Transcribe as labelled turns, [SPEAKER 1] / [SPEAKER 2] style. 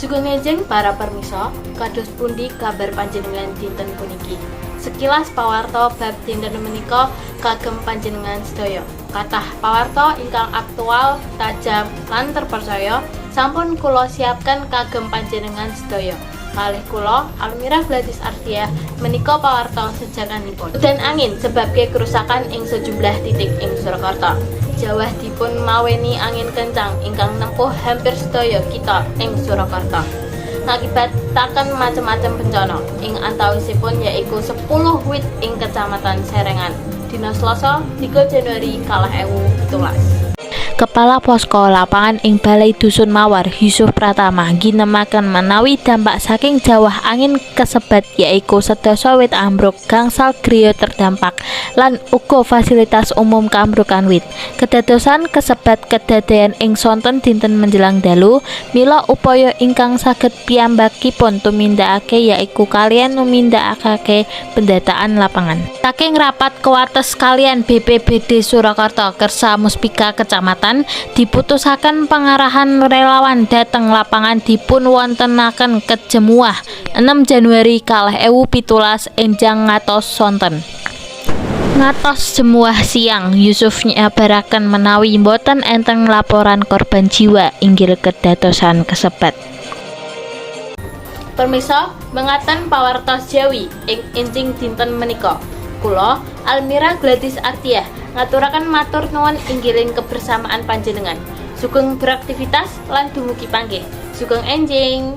[SPEAKER 1] Sugeng enjing para permisa, kados pundi kabar panjenengan dinten puniki. Sekilas pawarta bab dinten menika kagem panjenengan sedaya. Kathah pawarta ingkang aktual, tajam, lan terpercaya sampun kula siapkan kagem panjenengan sedaya. Kalih kula Almira Gladys Ardiah menika pawarta sejakanipun. Udan angin sebabke kerusakan ing sejumlah titik ing Surakarta. Jawah dipun maweni angin kencang ingkang nempuh hampir sedaya kita ing Surakarta. Ngakibataken macam-macam bencana ing antawisipun yaiku 10 wit ing Kecamatan Serengan dina Selasa 3 Januari 2017.
[SPEAKER 2] Kepala Posko Lapangan ing Balai Dusun Mawar Yusuf Pratama ginemaken menawi dampak saking jawah angin kesebat yaiku sedasa wit ambruk, gangsal griya terdampak lan uga fasilitas umum kaambrukan wit. Kedadosan kesebat kedadean ing sonten dinten menjelang dalu, mila upaya ingkang saged piyambakipun tumindakake yaiku kaliyan numindakake pendataan lapangan. Saking rapat kewates kalian BPBD Surakarta Kersa Muspika Kecamatan diputusaken pengarahan relawan dhateng lapangan dipun wontenaken kejemuah 6 Januari 2017 enjang ngatos sonten. Ngatos jemuah siang, Yusuf nyabaraken menawi mboten enten laporan korban jiwa inggil kedadosan kesebat.
[SPEAKER 1] Permisa, mengaten pawartos Jawi ing enjing dinten menika. Kula Almira Gladys Ardiah ngaturaken matur nuwun inggiling kebersamaan panjenengan. Sugeng beraktivitas lan dumugi panggih. Sugeng enjing.